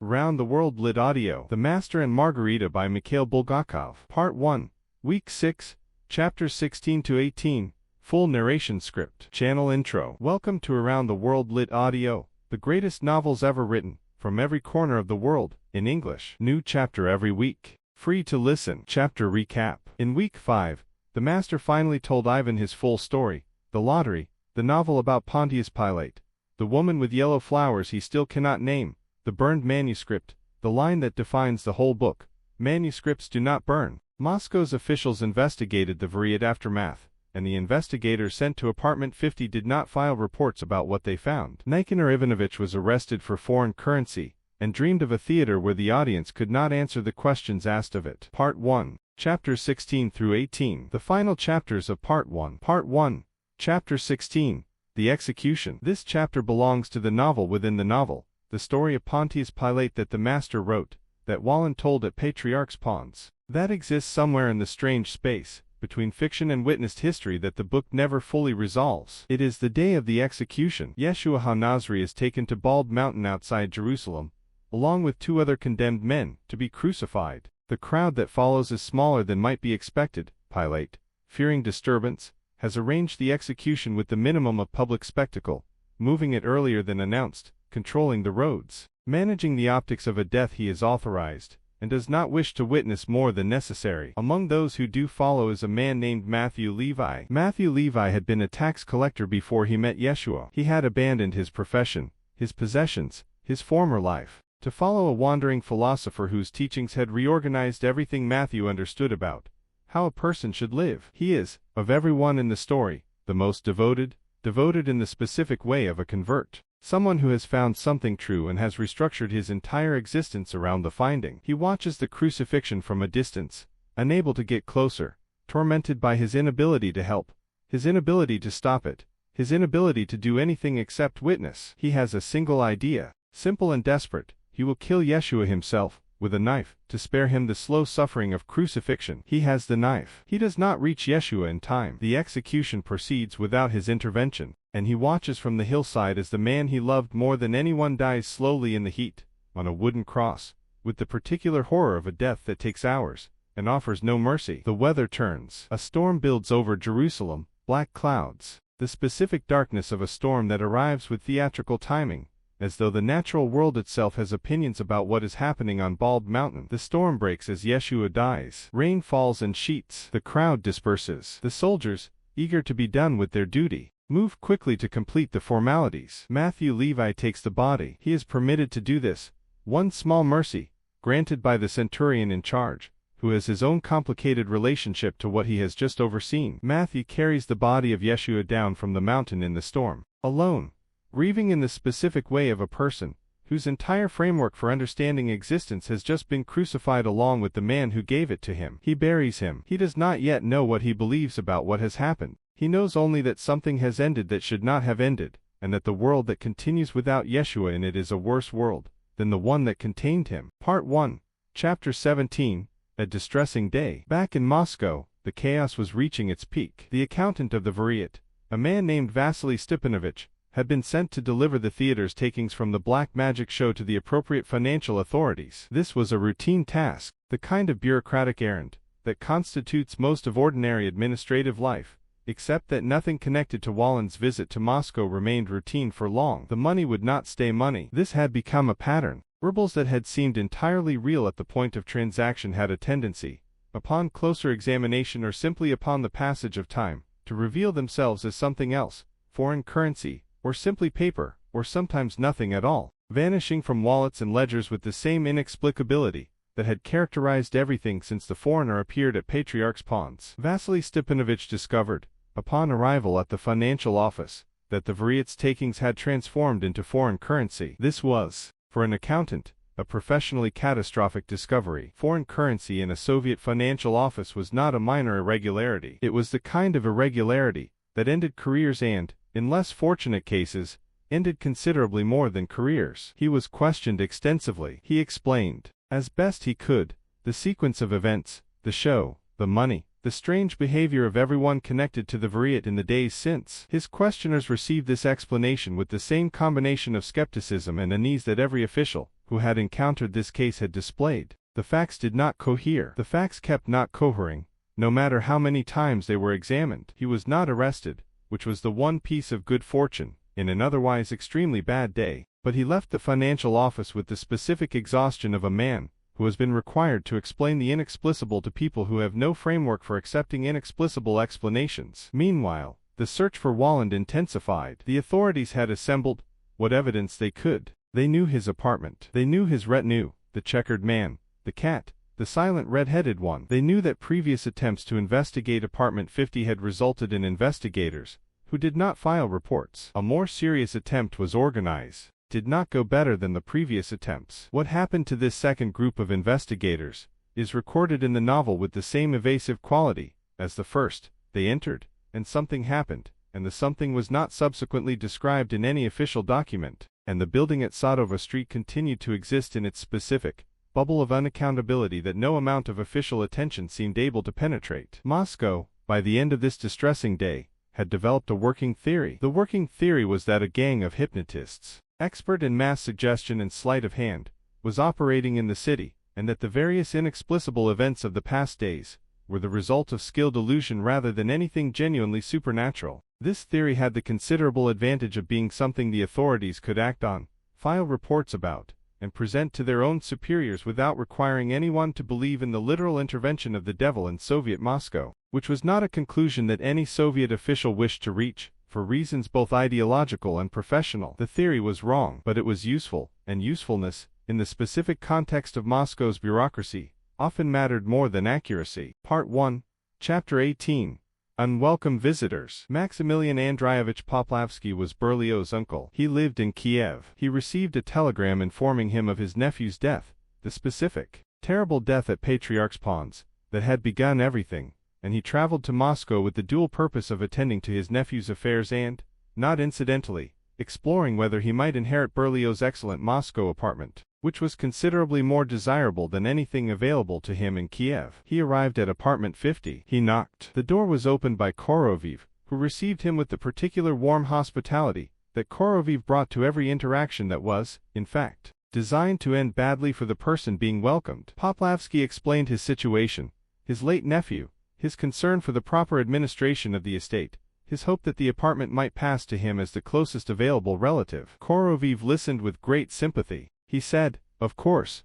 Around the World Lit Audio. The Master and Margarita by Mikhail Bulgakov. Part 1. Week 6, Chapters 16 to 18. Full narration script. Channel intro. Welcome to Around the World Lit Audio, the greatest novels ever written, from every corner of the world, in English. New chapter every week. Free to listen. Chapter recap. In week 5, the Master finally told Ivan his full story: the lottery, the novel about Pontius Pilate, the woman with yellow flowers he still cannot name, the burned manuscript, the line that defines the whole book: manuscripts do not burn. Moscow's officials investigated the VARIET aftermath, and the investigators sent to apartment 50 did not file reports about what they found. Nikanor Ivanovich was arrested for foreign currency, and dreamed of a theater where the audience could not answer the questions asked of it. Part 1. Chapters 16 through 18. The final chapters of Part 1. Part 1. Chapter 16. The Execution. This chapter belongs to the novel within the novel, the story of Pontius Pilate that the Master wrote, that Woland told at Patriarch's Pawns. That exists somewhere in the strange space between fiction and witnessed history that the book never fully resolves. It is the day of the execution. Yeshua HaNazri is taken to Bald Mountain outside Jerusalem, along with 2 other condemned men, to be crucified. The crowd that follows is smaller than might be expected. Pilate, fearing disturbance, has arranged the execution with the minimum of public spectacle, moving it earlier than announced, controlling the roads, managing the optics of a death he is authorized, and does not wish to witness more than necessary. Among those who do follow is a man named Matthew Levi. Matthew Levi had been a tax collector before he met Yeshua. He had abandoned his profession, his possessions, his former life, to follow a wandering philosopher whose teachings had reorganized everything Matthew understood about how a person should live. He is, of everyone in the story, the most devoted in the specific way of a convert. Someone who has found something true and has restructured his entire existence around the finding. He watches the crucifixion from a distance, unable to get closer, tormented by his inability to help, his inability to stop it, his inability to do anything except witness. He has a single idea, simple and desperate: he will kill Yeshua himself, with a knife, to spare him the slow suffering of crucifixion. He has the knife. He does not reach Yeshua in time. The execution proceeds without his intervention, and he watches from the hillside as the man he loved more than anyone dies slowly in the heat, on a wooden cross, with the particular horror of a death that takes hours, and offers no mercy. The weather turns. A storm builds over Jerusalem, black clouds, the specific darkness of a storm that arrives with theatrical timing, as though the natural world itself has opinions about what is happening on Bald Mountain. The storm breaks as Yeshua dies. Rain falls in sheets. The crowd disperses. The soldiers, eager to be done with their duty, move quickly to complete the formalities. Matthew Levi takes the body. He is permitted to do this, one small mercy, granted by the centurion in charge, who has his own complicated relationship to what he has just overseen. Matthew carries the body of Yeshua down from the mountain in the storm, alone, grieving in the specific way of a person whose entire framework for understanding existence has just been crucified along with the man who gave it to him. He buries him. He does not yet know what he believes about what has happened. He knows only that something has ended that should not have ended, and that the world that continues without Yeshua in it is a worse world than the one that contained him. Part 1. Chapter 17. A Distressing Day. Back in Moscow, the chaos was reaching its peak. The accountant of the VARIET, a man named Vasily Stepanovich, had been sent to deliver the theater's takings from the black magic show to the appropriate financial authorities. This was a routine task, the kind of bureaucratic errand that constitutes most of ordinary administrative life, except that nothing connected to Woland's visit to Moscow remained routine for long. The money would not stay money. This had become a pattern. Rubles that had seemed entirely real at the point of transaction had a tendency, upon closer examination or simply upon the passage of time, to reveal themselves as something else: foreign currency, or simply paper, or sometimes nothing at all, vanishing from wallets and ledgers with the same inexplicability that had characterized everything since the foreigner appeared at Patriarch's Pawns. Vasily Stepanovich discovered, upon arrival at the financial office, that the VARIET's takings had transformed into foreign currency. This was, for an accountant, a professionally catastrophic discovery. Foreign currency in a Soviet financial office was not a minor irregularity. It was the kind of irregularity that ended careers and, in less fortunate cases, ended considerably more than careers. He was questioned extensively. He explained, as best he could, the sequence of events, the show, the money, the strange behavior of everyone connected to the VARIET in the days since. His questioners received this explanation with the same combination of skepticism and unease that every official who had encountered this case had displayed. The facts did not cohere. The facts kept not cohering, no matter how many times they were examined. He was not arrested, which was the one piece of good fortune in an otherwise extremely bad day, but he left the financial office with the specific exhaustion of a man who has been required to explain the inexplicable to people who have no framework for accepting inexplicable explanations. Meanwhile, the search for Woland intensified. The authorities had assembled what evidence they could. They knew his apartment. They knew his retinue, the checkered man, the cat, the silent red-headed one. They knew that previous attempts to investigate apartment 50 had resulted in investigators who did not file reports. A more serious attempt was organized. Did not go better than the previous attempts. What happened to this second group of investigators is recorded in the novel with the same evasive quality as the first. They entered, and something happened, and the something was not subsequently described in any official document, and the building at Sadova Street continued to exist in its specific bubble of unaccountability that no amount of official attention seemed able to penetrate. Moscow, by the end of this distressing day, had developed a working theory. The working theory was that a gang of hypnotists, expert in mass suggestion and sleight of hand, was operating in the city, and that the various inexplicable events of the past days were the result of skilled illusion rather than anything genuinely supernatural. This theory had the considerable advantage of being something the authorities could act on, file reports about, and present to their own superiors without requiring anyone to believe in the literal intervention of the devil in Soviet Moscow, which was not a conclusion that any Soviet official wished to reach, for reasons both ideological and professional. The theory was wrong, but it was useful, and usefulness, in the specific context of Moscow's bureaucracy, often mattered more than accuracy. Part 1, Chapter 18. Unwelcome Visitors. Maximilian Andreyevich Poplavsky was Berlioz's uncle. He lived in Kiev. He received a telegram informing him of his nephew's death, the specific, terrible death at Patriarch's Pons, that had begun everything, and he traveled to Moscow with the dual purpose of attending to his nephew's affairs and, not incidentally, exploring whether he might inherit Berlioz's excellent Moscow apartment, which was considerably more desirable than anything available to him in Kiev. He arrived at apartment 50. He knocked. The door was opened by Koroviv, who received him with the particular warm hospitality that Koroviv brought to every interaction that was, in fact, designed to end badly for the person being welcomed. Poplavsky explained his situation, his late nephew, his concern for the proper administration of the estate, his hope that the apartment might pass to him as the closest available relative. Koroviv listened with great sympathy. He said, of course,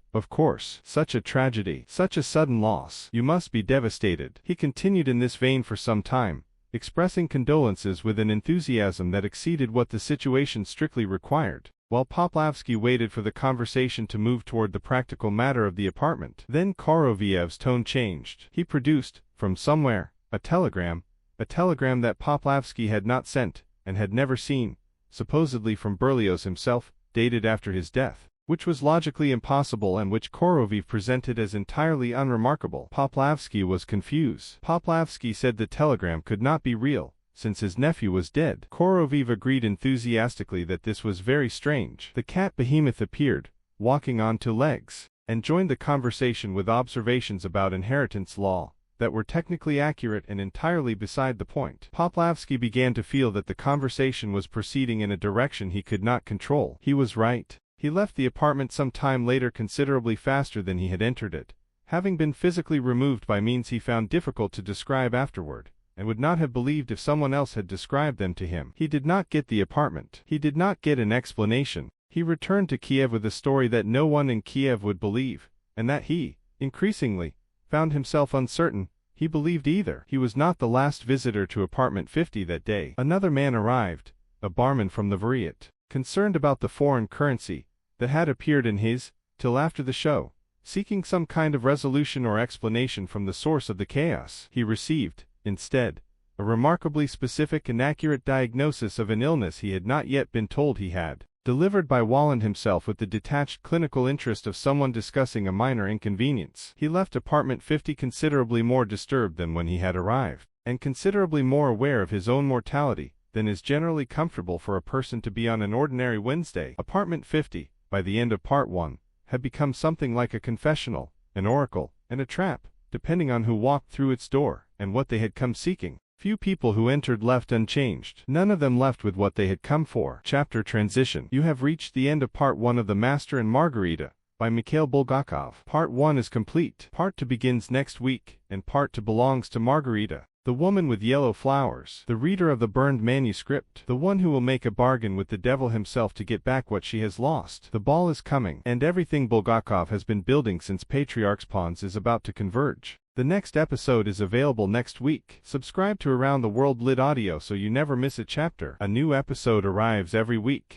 such a tragedy, such a sudden loss. You must be devastated. He continued in this vein for some time, expressing condolences with an enthusiasm that exceeded what the situation strictly required, while Poplavsky waited for the conversation to move toward the practical matter of the apartment. Then Koroviyev's tone changed. He produced, from somewhere, a telegram that Poplavsky had not sent, and had never seen, supposedly from Berlioz himself, dated after his death, which was logically impossible and which Koroviv presented as entirely unremarkable. Poplavsky was confused. Poplavsky said the telegram could not be real, since his nephew was dead. Koroviv agreed enthusiastically that this was very strange. The cat behemoth appeared, walking on two legs, and joined the conversation with observations about inheritance law that were technically accurate and entirely beside the point. Poplavsky began to feel that the conversation was proceeding in a direction he could not control. He was right. He left the apartment some time later considerably faster than he had entered it, having been physically removed by means he found difficult to describe afterward, and would not have believed if someone else had described them to him. He did not get the apartment. He did not get an explanation. He returned to Kiev with a story that no one in Kiev would believe, and that he, increasingly, found himself uncertain he believed either. He was not the last visitor to apartment 50 that day. Another man arrived, a barman from the VARIET, concerned about the foreign currency that had appeared in his, till after the show, seeking some kind of resolution or explanation from the source of the chaos. He received, instead, a remarkably specific and accurate diagnosis of an illness he had not yet been told he had, delivered by Woland himself with the detached clinical interest of someone discussing a minor inconvenience. He left apartment 50 considerably more disturbed than when he had arrived, and considerably more aware of his own mortality than is generally comfortable for a person to be on an ordinary Wednesday. Apartment 50, by the end of Part 1, had become something like a confessional, an oracle, and a trap, depending on who walked through its door. and what they had come seeking. Few people who entered left unchanged. None of them left with what they had come for. Chapter Transition. You have reached the end of Part 1 of The Master and Margarita by Mikhail Bulgakov. Part 1 is complete. Part 2 begins next week, and Part 2 belongs to Margarita, the woman with yellow flowers, the reader of the burned manuscript, the one who will make a bargain with the devil himself to get back what she has lost. The ball is coming, and everything Bulgakov has been building since Patriarch's Pawns is about to converge. The next episode is available next week. Subscribe to Around the World Lit Audio so you never miss a chapter. A new episode arrives every week.